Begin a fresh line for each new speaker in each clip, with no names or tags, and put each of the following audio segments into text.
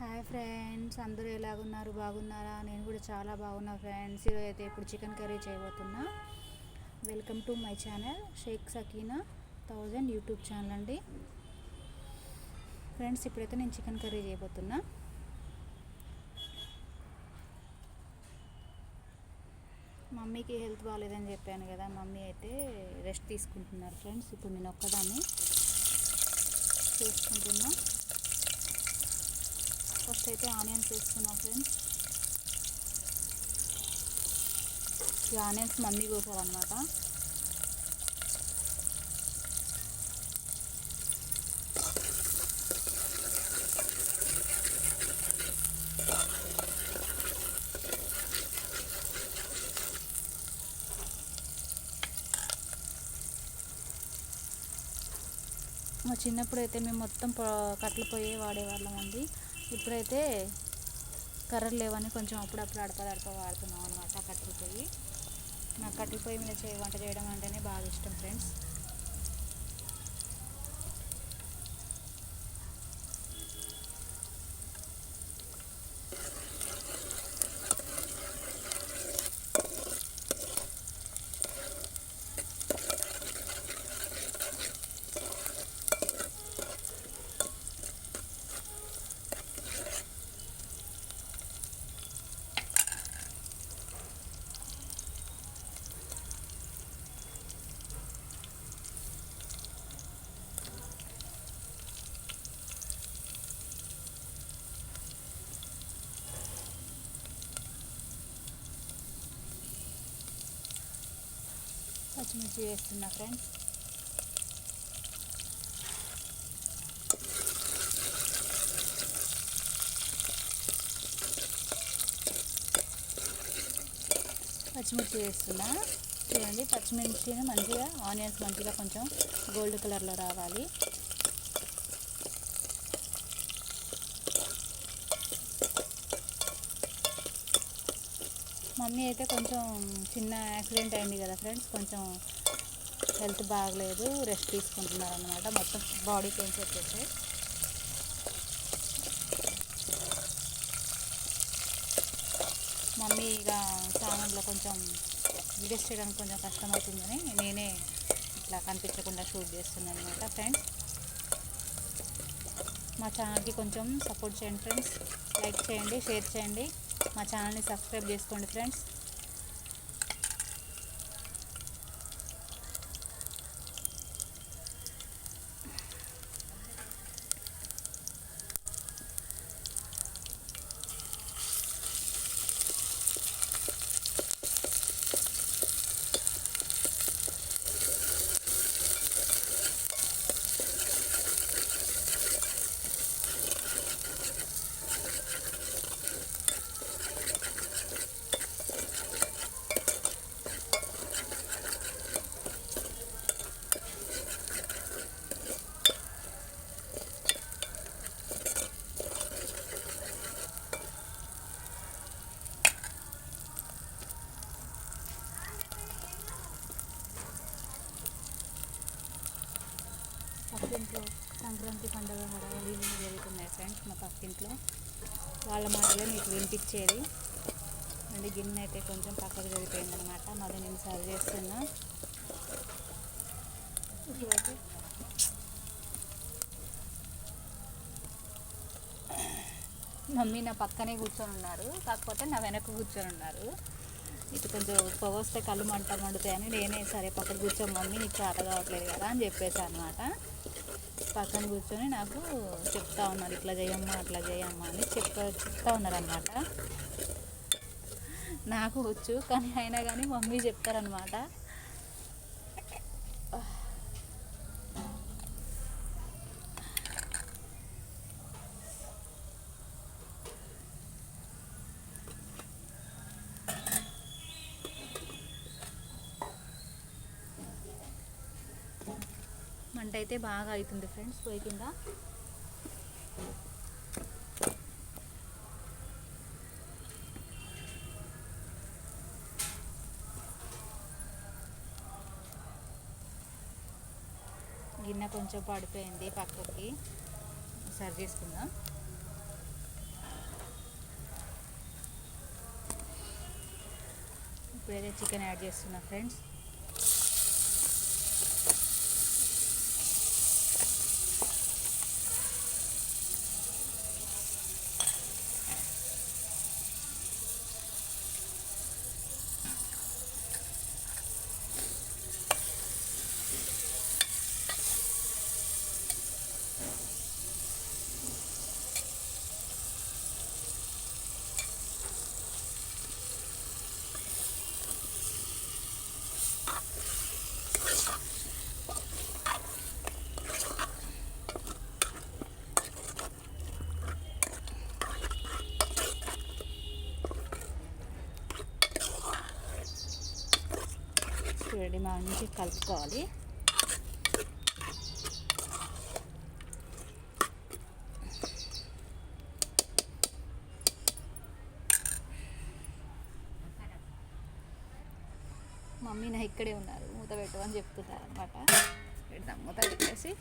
Hi friends, అందరూ ఎలాగున్నారు? బాగున్నారా? నేను కూడా చాలా బాగున్నా ఫ్రెండ్స్. ఈరోజు అయితే ఇప్పుడు చికెన్ కర్రీ చేయబోతున్నా. Welcome to my channel Shaik Sakina 1000 YouTube channel అండి. ఫ్రెండ్స్, ఇప్పుడైతే నేను చికెన్ కర్రీ చేయబోతున్నా. మమ్మీకి హెల్త్ బాగాలేదని చెప్పాను కదా, మమ్మీ అయితే రెస్ట్ తీసుకుంటున్నారు ఫ్రెండ్స్. ఇప్పుడు నేను ఒక్కదాన్ని చేసుకుంటున్నా. ఫస్ట్ అయితే ఆనియన్స్ వేసుకున్నాం ఫ్రెండ్స్. ఈ ఆనియన్స్ మమ్మీ కోసారనమాట. మా చిన్నప్పుడు అయితే మేము మొత్తం కట్టెల పొయ్యి వాడేవాళ్ళం అండి. ఇప్పుడైతే కర్రలు లేవని కొంచెం అప్పుడప్పుడు అడప వాడుతున్నాం అనమాట కట్టెల పొయ్యి. నాకు కట్టెల పొయ్యి మీద వంట చేయడం అంటేనే బాగా ఇష్టం ఫ్రెండ్స్. పచ్చిమిర్చి వేస్తున్నా ఫ్రెండ్స్. పచ్చిమిర్చి వేస్తున్నా. చూడండి, పచ్చిమిర్చిని మంచిగా ఆనియన్స్ మంచిగా కొంచెం గోల్డ్ కలర్లో రావాలి. మమ్మీ అయితే కొంచెం చిన్న యాక్సిడెంట్ అయింది కదా ఫ్రెండ్స్, కొంచెం హెల్త్ బాగలేదు, రెస్ట్ తీసుకుంటున్నారు అన్నమాట. మొత్తం బాడీ పెయిన్స్ వచ్చేసాయి. మమ్మీ ఇక ఛానల్లో కొంచెం వీడియోస్ చేయడానికి కొంచెం కష్టమవుతుందని నేనే ఇట్లా కనిపించకుండా షూట్ చేస్తున్నాను అనమాట. ఫ్రెండ్స్, మా ఛానల్కి కొంచెం సపోర్ట్ చేయండి ఫ్రెండ్స్. లైక్ చేయండి, షేర్ చేయండి, మా ఛానల్ని సబ్స్క్రైబ్ చేసుకోండి ఫ్రెండ్స్. పక్కింట్లో సంక్రాంతి పండుగ హడావిడి జరుగుతున్నాయి ఫ్రెండ్స్. మా పక్కింట్లో వాళ్ళ మాటలే మీకు వినిపించేది అండి. గిన్నె అయితే కొంచెం పక్కకు జరిగిపోయింది అనమాట. మళ్ళీ నేను సర్వ్ చేస్తున్నా. ఇప్పుడైతే మమ్మీ నా పక్కనే కూర్చొని ఉన్నారు, కాకపోతే నా వెనక కూర్చొని ఉన్నారు. ఇటు కొంచెం పొగ వస్తే కళ్ళు మండుతాయని నేనే సరే పక్కన కూర్చొని మమ్మీ నీకు చేత కావట్లేదు కదా అని చెప్పేసి అనమాట. పక్కన కూర్చొని నాకు చెప్తా ఉన్నారు, ఇట్లా చేయమ్మా అట్లా చేయమ్మా అని చెప్తా ఉన్నారనమాట. నాకు వచ్చు, కానీ అయినా కానీ మమ్మీ చెప్తారనమాట. మంట అయితే బాగా అవుతుంది ఫ్రెండ్స్ పొయ్యి కింద. గిన్నె కొంచెం పడిపోయింది, పక్కకి సర్వ్ చేసుకుందాం. ఇప్పుడైతే చికెన్ యాడ్ చేస్తున్నా ఫ్రెండ్స్. చూడండి మంచి కలుపుకోవాలి. మమ్మీ నా ఇక్కడే ఉన్నారు, మూత పెట్టు అని చెప్తున్నారు అనమాట. పెడదాం, మూత పెట్టేసి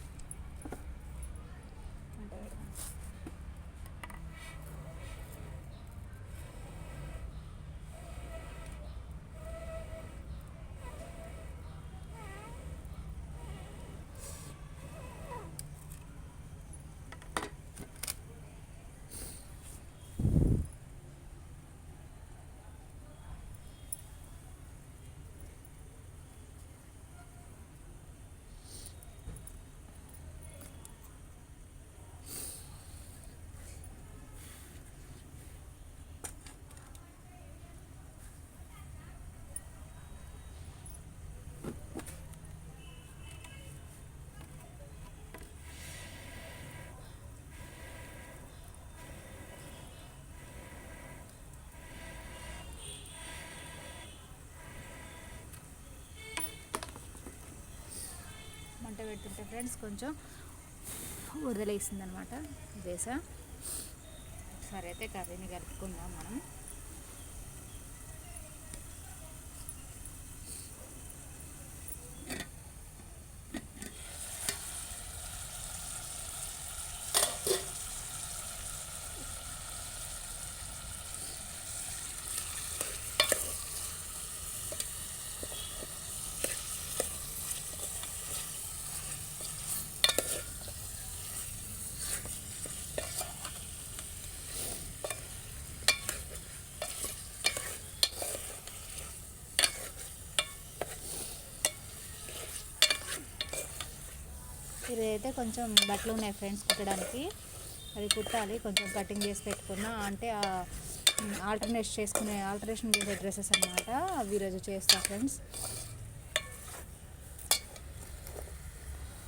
మంట పెడుతుంటే ఫ్రెండ్స్ కొంచెం వదిలేస్తుంది అనమాట వేసా. సరే అయితే కర్రీని కలుపుకుందాం మనం. ఇదైతే కొంచెం బట్టలు ఉన్నాయి ఫ్రెండ్స్ కుట్టడానికి, అది కుట్టాలి. కొంచెం కటింగ్ చేసి పెట్టుకున్నా, అంటే ఆల్టరేషన్ చేసే డ్రెస్సెస్ అన్నమాట. అవి ఈరోజు చేస్తా ఫ్రెండ్స్.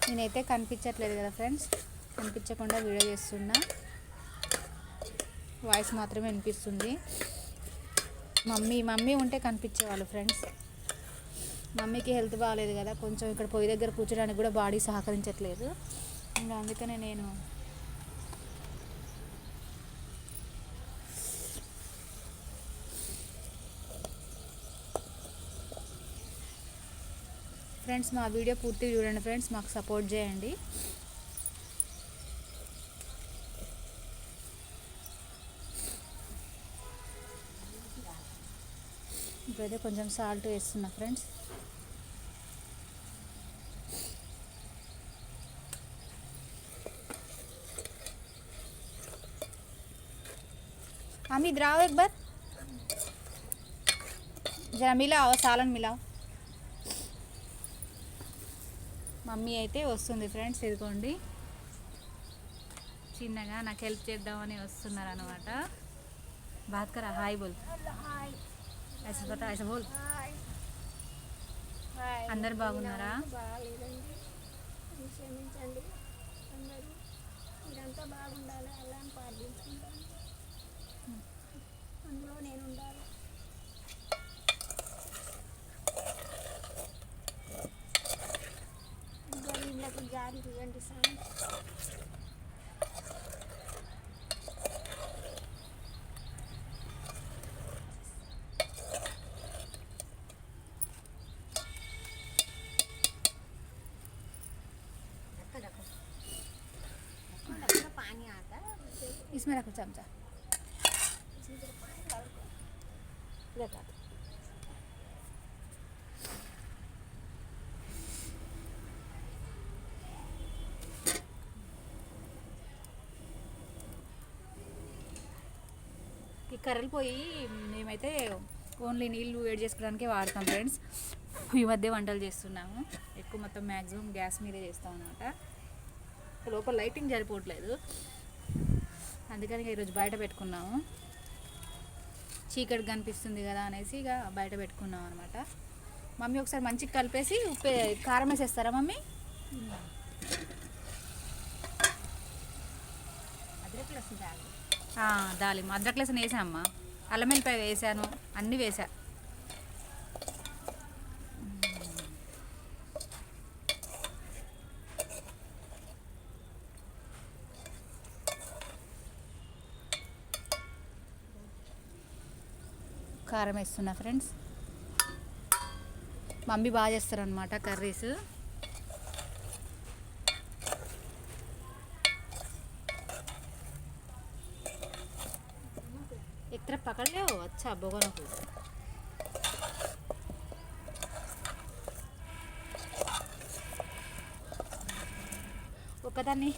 నేనైతే కనిపించట్లేదు కదా ఫ్రెండ్స్, కనిపించకుండా వీడియో చేస్తున్నా, వాయిస్ మాత్రమే వినిపిస్తుంది. మమ్మీ ఉంటే కనిపించేవాళ్ళు ఫ్రెండ్స్. మమ్మీకి హెల్త్ బాగాలేదు కదా, కొంచెం ఇక్కడ పొయ్యి దగ్గర కూర్చోడానికి కూడా బాడీ సహకరించట్లేదు. ఇంకా అందుకనే నేను ఫ్రెండ్స్ మా వీడియో పూర్తిగా చూడండి ఫ్రెండ్స్, మాకు సపోర్ట్ చేయండి. ఇప్పుడైతే కొంచెం సాల్ట్ వేస్తున్నా ఫ్రెండ్స్. अमित राओ एक बार, जरा मिलाओ, सालन मिलाओ. మమ్మీ అయితే వస్తుంది ఫ్రెండ్స్, ఇదిగోండి చిన్నగా నాకు హెల్ప్ చేద్దామని వస్తున్నారు అనమాట. బాత్ కరా, హాయ్ బోల్, ఐసా బతా, ఐసా బోల్. అందరు బాగున్నారా?
మీరంతా బాగుండాలి, అలా ప్రార్థించుకుంటాను. అందులో నేను ఉండాలి. గరీబ్లకు జారి ఇవ్వండి సార్. पानी आता है
इसमें रखो चमचा. కర్రలు పోయి మేమైతే ఓన్లీ నీళ్ళు వేడి చేసుకోవడానికే వాడతాం ఫ్రెండ్స్. ఈ మధ్య వంటలు చేస్తున్నాము, ఎక్కువ మొత్తం మ్యాక్సిమం గ్యాస్ మీదే చేస్తాం అనమాట. లోపల లైటింగ్ సరిపోవట్లేదు, అందుకని ఈరోజు బయట పెట్టుకున్నాము. చీకటి కనిపిస్తుంది కదా అనేసి ఇక బయట పెట్టుకున్నాం అనమాట. మమ్మీ ఒకసారి మంచిగా కలిపేసి కారం వేసేస్తారా మమ్మీ? దాలి అద్రక్ లెసన్ వేసామ్మా, అల్లం వెల్లిపాయ వేసాను, అన్నీ వేసా. కారం వేస్తున్నా ఫ్రెండ్స్. మమ్మీ బాగా చేస్తారనమాట కర్రీస్. ఎక్కడ పకడలేవు వచ్చా బొగనకు. ఒకదాన్ని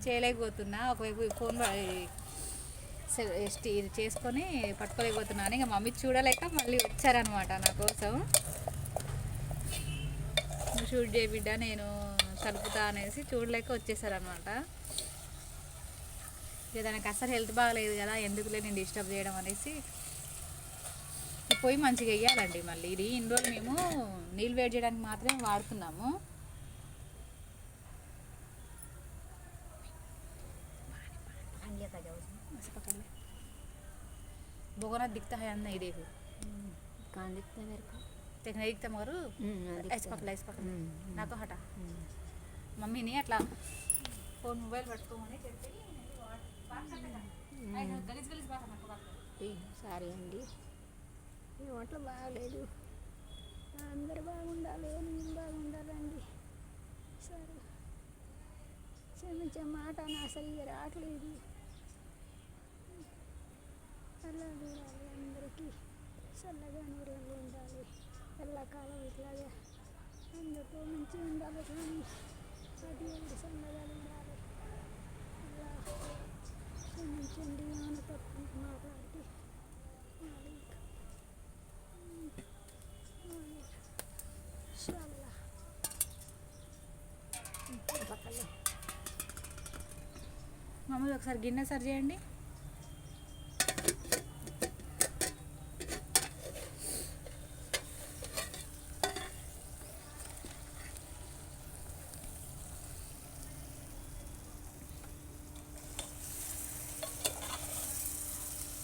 చేయలేకపోతున్నా, ఒకవైపు ఫోన్ ఇది చేసుకొని పట్టుకోలేకపోతున్నాను. ఇంకా మమ్మీ చూడలేక మళ్ళీ వచ్చారనమాట నా కోసం. నువ్వు షూట్ చేయ బిడ్డ, నేను కలుపుతా అనేసి చూడలేక వచ్చేసారనమాట. ఇక దానికి అసలు హెల్త్ బాగలేదు కదా, ఎందుకులే నేను డిస్టర్బ్ చేయడం అనేసి ఈ పొయ్యి మంచిగా వేయాలండి. మళ్ళీ ఇది ఇన్ని రోజులు మేము నీళ్ళు వేడి చేయడానికి మాత్రమే వాడుతున్నాము. बोगना दिखता है नहीं देखो
कहाँ दिखता है मेरे को
देखना दिखता मगर ऐसे पकड़ ना तो हटा मम्मी नहीं अट्ला फोन मोबाइल పట్టుకోమని చెప్పి గలీజ్ గలీజ్ బాగా నాకు బాగా
సారీ అండి. ఈ వంటలు బాగలేదు, అందరు బాగుండాలి, నేను బాగుండాలండి. సరే క్షమించే మాట నా సరిగ్గా రావట్లేదు. అలా చూడాలి, అందరికీ చల్లగా నూరేళ్ళు ఉండాలి, ఎల్లకాలం ఇట్లాగే అందరితో మంచిగా ఉండాలి. కానీ అది చల్లగా ఉండాలి. అలా క్షమించండి, ఏమైనా తప్పు మాట్లాడితే పక్కలే.
మామూలు ఒకసారి గిన్నె సరి చేయండి.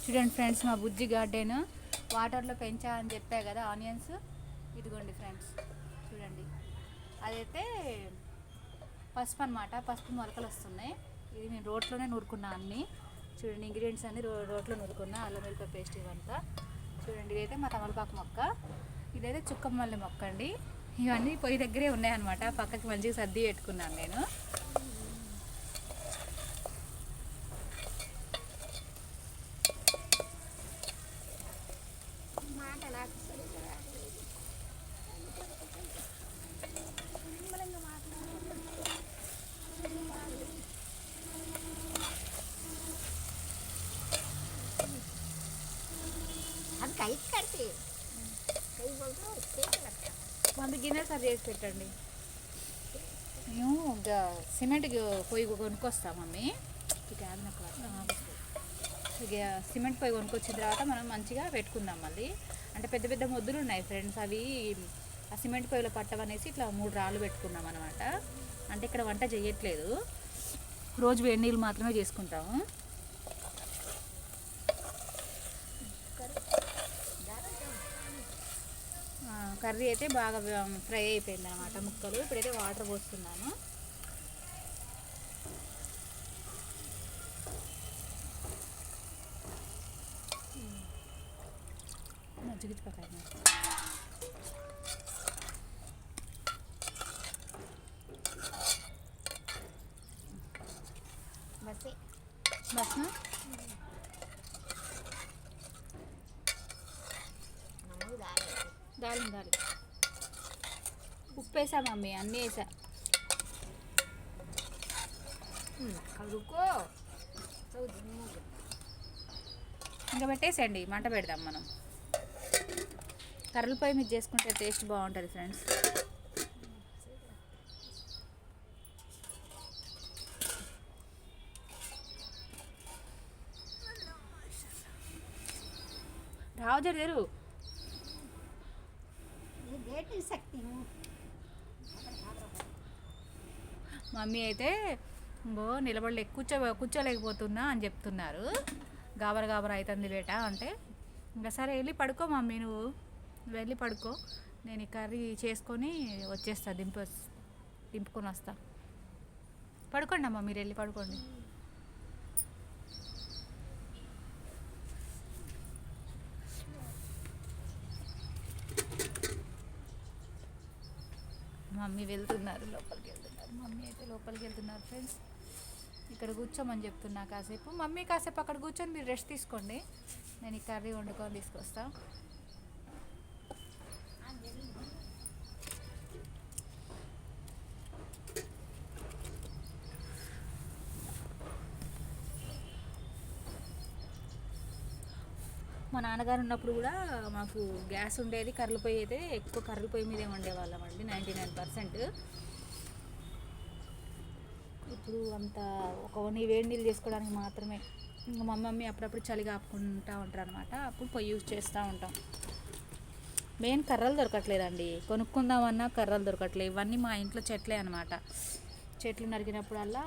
చూడండి ఫ్రెండ్స్, మా బుజ్జి గార్డెన్ వాటర్లో పెంచా అని చెప్పా కదా ఆనియన్స్. ఇదిగోండి ఫ్రెండ్స్ చూడండి, అదైతే పసుపు అనమాట, పసుపు మొలకలు వస్తున్నాయి. ఇది నేను రోట్లోనే నూరుకున్నా అన్నీ. చూడండి ఇంగ్రీడియంట్స్ అన్నీ రోట్లో నూరుకున్నా, అల్లం వెల్లిపాయ పేస్ట్ ఇవంతా. చూడండి ఇదైతే మా తమలపాకు మొక్క, ఇదైతే చుక్కమల్లి మొక్క అండి. ఇవన్నీ పొయ్యి దగ్గరే ఉన్నాయన్నమాట, పక్కకి మంచిగా సర్ది పెట్టుకున్నాను నేను.
कई करते कई बोलते तेज लगता
మంది గిన్నె సరి చేసి పెట్టండి. మేము సిమెంట్ పొయ్యి కొనుక్కొస్తాం మమ్మీ. ఇక సిమెంట్ పొయ్యి కొనుక్కొచ్చిన తర్వాత మనం మంచిగా పెట్టుకుందాం మళ్ళీ. అంటే పెద్ద పెద్ద మొద్దులు ఉన్నాయి ఫ్రెండ్స్, అవి ఆ సిమెంట్ పొయ్యిలో పట్టవనేసి ఇట్లా 3 రాళ్ళు పెట్టుకున్నాం అనమాట. అంటే ఇక్కడ వంట చేయట్లేదు, రోజు వేడి నీళ్ళు మాత్రమే చేసుకుంటాము. కర్రీ అయితే బాగా ఫ్రై అయిపోయింది అన్నమాట ముక్కలు. ఇప్పుడైతే వాటర్ పోస్తున్నాను. మజ్జిగ పక్కన
बस
బస్ దాలి దాలి ఉప్పు వేసా మమ్మీ, అన్నీ వేసా.
रुको
ఇంకా పెట్టేసేయండి, మంట పెడదాం మనం. కర్రల పొయ్యి మీద చేసుకుంటే టేస్ట్ బాగుంటుంది ఫ్రెండ్స్. రావు జరు
ये दे नहीं सकती हूँ।
మమ్మీ అయితే కూర్చోలేకపోతున్నా అని చెప్తున్నారు. గాబర అవుతుంది బేట అంటే, ఇంకా సరే వెళ్ళి పడుకో మమ్మీ, నువ్వు వెళ్ళి పడుకో, నేను ఈ కర్రీ చేసుకొని వచ్చేస్తా, దింపుకొని వస్తా. పడుకోండి అమ్మ, మీరు వెళ్ళి పడుకోండి. మమ్మీ వెళ్తున్నారు, లోపలికి వెళ్తున్నారు. మమ్మీ అయితే లోపలికి వెళ్తున్నారు ఫ్రెండ్స్. ఇక్కడ కూర్చోమని చెప్తున్నా కాసేపు. మమ్మీ కాసేపు అక్కడ కూర్చొని మీరు రెస్ట్ తీసుకోండి, నేను ఈ కర్రీ వండుకొని తీసుకొస్తా. మా నాన్నగారు ఉన్నప్పుడు కూడా మాకు గ్యాస్ ఉండేది, కర్రల పొయ్యి అయితే ఎక్కువ కర్రల పొయ్యి మీదే వండేవాళ్ళం అండి, 99%. ఇప్పుడు అంత ఒక వేడి నీళ్ళు చేసుకోవడానికి మాత్రమే. ఇంకా మా మమ్మీ అప్పుడప్పుడు చలి కాపుకుంటూ ఉంటారు అనమాట, అప్పుడు పొయ్యి యూజ్ చేస్తూ ఉంటాం. మెయిన్ కర్రలు దొరకట్లేదండి, కొనుక్కుందామన్నా కర్రలు దొరకట్లేదు. ఇవన్నీ మా ఇంట్లో చెట్లే అనమాట. చెట్లు నరికినప్పుడల్లా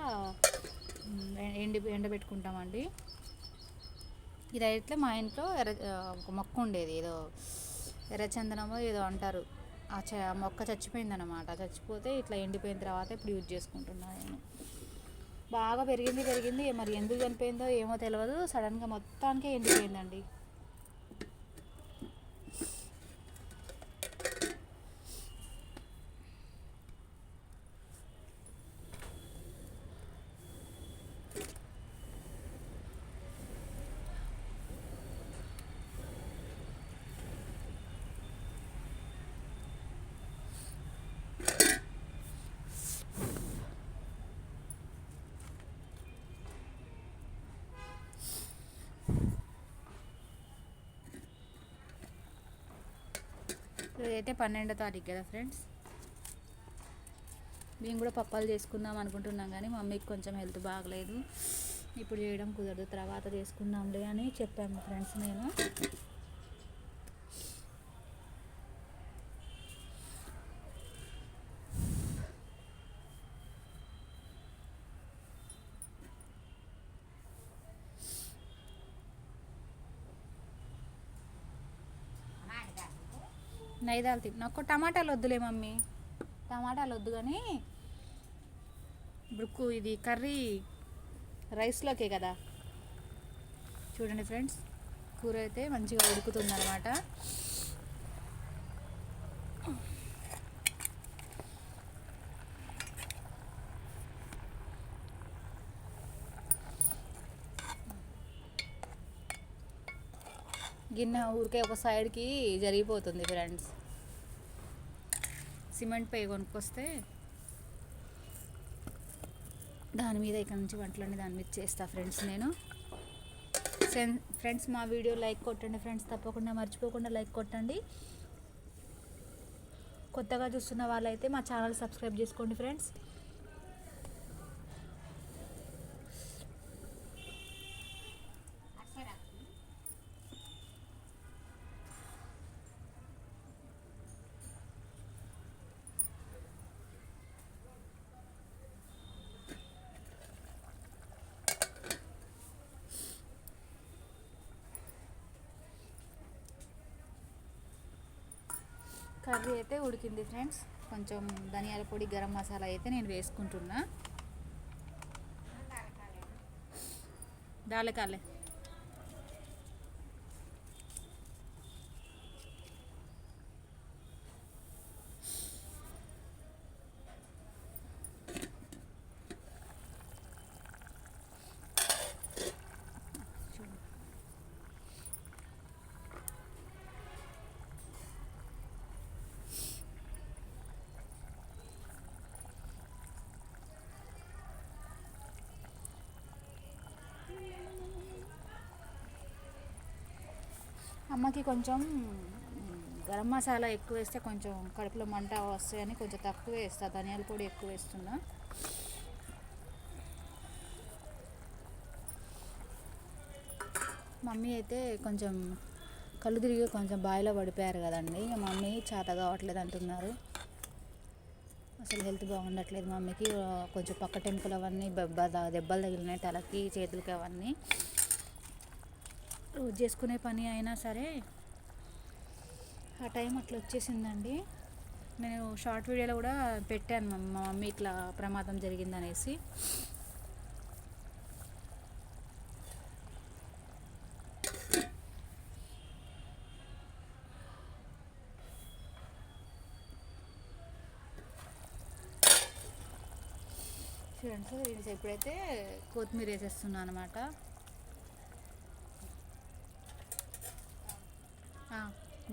ఎండబెట్టుకుంటామండి. ఇదైతే మా ఇంట్లో ఒక మొక్క ఉండేది, ఏదో ఎర్రచందనమో ఏదో అంటారు, ఆ మొక్క చచ్చిపోయిందనమాట. చచ్చిపోతే ఇట్లా ఎండిపోయిన తర్వాత ఇప్పుడు యూజ్ చేసుకుంటున్నాను నేను. బాగా పెరిగింది, మరి ఎందుకు చనిపోయిందో ఏమో తెలియదు, సడన్గా మొత్తానికే ఎండిపోయిందండి. ఇదైతే 12వ తారీఖు కదా ఫ్రెండ్స్. మేము కూడా పప్పాలు చేసుకుందాం అనుకుంటున్నాం, కానీ మమ్మీకి కొంచెం హెల్త్ బాగలేదు, ఇప్పుడు చేయడం కుదరదు, తర్వాత చేసుకుందాంలే అని చెప్పాము ఫ్రెండ్స్. నేను నైదాలు నాకు టమాటాలు వద్దులే మమ్మీ, టమాటాలు వద్దు, కానీ ఇప్పుడు ఇది కర్రీ రైస్లోకే కదా. చూడండి ఫ్రెండ్స్, కూర అయితే మంచిగా ఉడుకుతుంది అనమాట. గిన్నె ఊరికే ఒక సైడ్కి జరిగిపోతుంది ఫ్రెండ్స్. సిమెంట్ పై కొనుక్కొస్తే దాని మీద ఇక్కడ నుంచి వంటలన్నీ దాని మీద చేస్తా ఫ్రెండ్స్ నేను. ఫ్రెండ్స్ మా వీడియో లైక్ కొట్టండి ఫ్రెండ్స్, తప్పకుండా మర్చిపోకుండా లైక్ కొట్టండి. కొత్తగా చూస్తున్న వాళ్ళైతే మా ఛానల్ సబ్స్క్రైబ్ చేసుకోండి ఫ్రెండ్స్. కర్రీ అయితే ఉడికింది ఫ్రెండ్స్. కొంచెం ధనియాల పొడి, గరం మసాలా అయితే నేను వేసుకుంటున్నా. దాలకాలే అమ్మకి కొంచెం గరం మసాలా ఎక్కువ వేస్తే కొంచెం కడుపులో మంట వస్తాయని కొంచెం తక్కువ వేస్తా, ధనియాల పొడి ఎక్కువ వేస్తున్నా. మమ్మీ అయితే కొంచెం కళ్ళు తిరిగి కొంచెం బాయిలో పడిపోయారు కదండి. మమ్మీ చేత కావట్లేదు అంటున్నారు. అసలు హెల్త్ బాగుండట్లేదు మమ్మీకి. కొంచెం పక్క టెంపుల్ అవన్నీ దెబ్బలు తగిలినాయి తలకి చేతులకి. అవన్నీ రోజు చేసుకునే పని అయినా సరే ఆ టైం అట్లా వచ్చేసిందండి. నేను షార్ట్ వీడియోలో కూడా పెట్టాను మా మమ్మీ ఇట్లా ప్రమాదం జరిగిందనేసి. చూడండి సార్, ఇది ఇప్పుడైతే కొత్తిమీర వేసేస్తున్నాను అనమాట.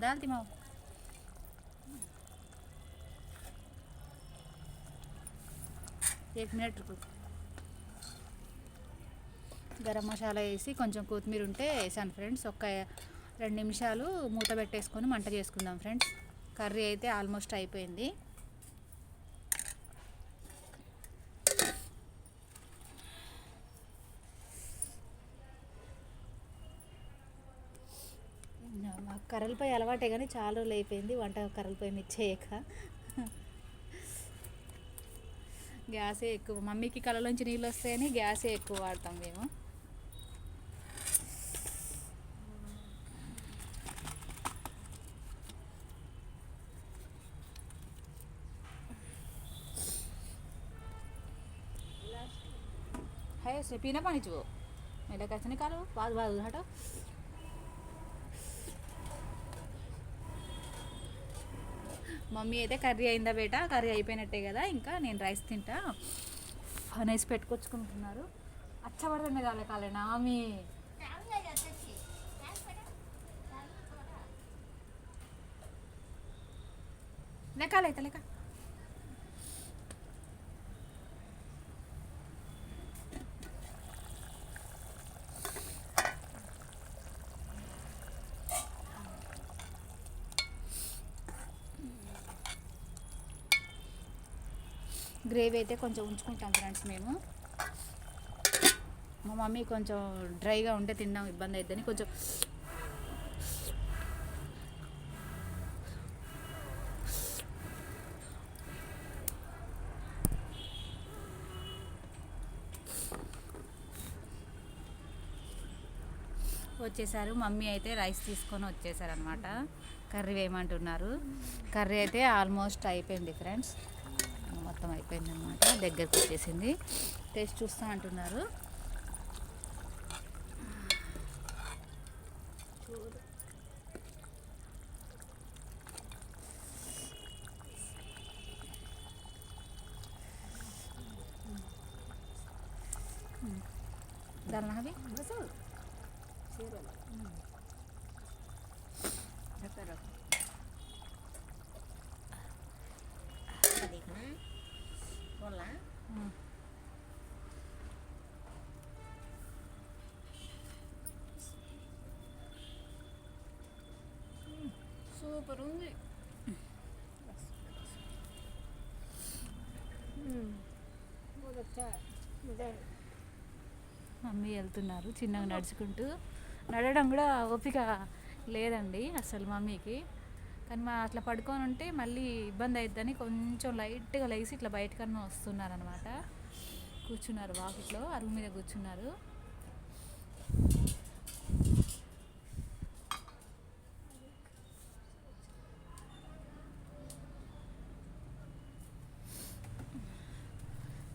దాల్తి మావు 1 మినిట్ గరం మసాలా వేసి కొంచెం కొత్తిమీర ఉంటే వేసాను ఫ్రెండ్స్. ఒక 2 నిమిషాలు మూత పెట్టేసుకొని మంట చేసుకుందాం ఫ్రెండ్స్. కర్రీ అయితే ఆల్మోస్ట్ అయిపోయింది. మాకు కర్రలపై అలవాటే కానీ చాలా రోజులు అయిపోయింది వంట కర్రలపై మీద చేయక. గ్యాసే ఎక్కువ, మమ్మీకి కళ్ళలోంచి నీళ్ళు వస్తాయని గ్యాసే ఎక్కువ వాడతాం మేము. है से पीना पानी चो मेरा कैसे निकालो बाद बाद हटो. మమ్మీ అయితే కర్రీ అయిందా బేటా, కర్రీ అయిపోయినట్టే కదా, ఇంకా నేను రైస్ తింటా అనేసి పెట్టుకొచ్చుకుంటున్నారు. అచ్చబడుతుండే కాలే కాలే నామి లేకాలైతే లేక. గ్రేవీ అయితే కొంచెం ఉంచుకుంటాం ఫ్రెండ్స్ మేము. మా మమ్మీ కొంచెం డ్రైగా ఉంటే తినడం ఇబ్బంది అవుతుందని కొంచెం వచ్చేసారు. మమ్మీ అయితే రైస్ తీసుకొని వచ్చేసారనమాట. కర్రీ వేయమంటున్నారు. కర్రీ అయితే ఆల్మోస్ట్ అయిపోయింది ఫ్రెండ్స్, మొత్తం అయిపోయింది అనమాట, దగ్గరికి వచ్చేసింది. టేస్ట్ చూస్తా అంటున్నారు. डालना है बस ढक्कन रखो.
देखना बोला సూపర్ ఉంది.
మమ్మీ వెళ్తున్నారు చిన్నగా నడుచుకుంటూ. నడవడం కూడా ఓపిక లేదండి అసలు మమ్మీకి. కానీ మా అట్లా పడుకొని ఉంటే మళ్ళీ ఇబ్బంది అవుతుందని కొంచెం లైట్గా లేచి ఇట్లా బయటకన్నా వస్తున్నారనమాట. కూర్చున్నారు వాకిట్లో, అరుగు మీద కూర్చున్నారు.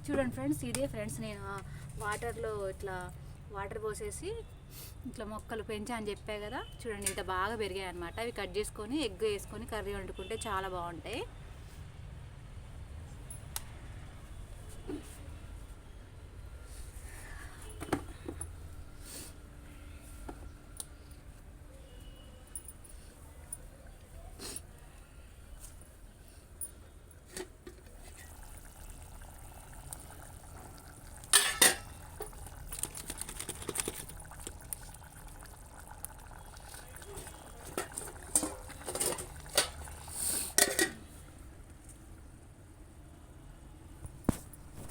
చూడండి ఫ్రెండ్స్, ఇదే ఫ్రెండ్స్ నేను వాటర్లో ఇట్లా వాటర్ పోసేసి ఇట్లా మొక్కలు పెంచా అని చెప్పా కదా. చూడండి ఇంత బాగా పెరిగాయి అనమాట. అవి కట్ చేసుకొని ఎగ్ వేసుకొని కర్రీ వండుకుంటే చాలా బాగుంటాయి.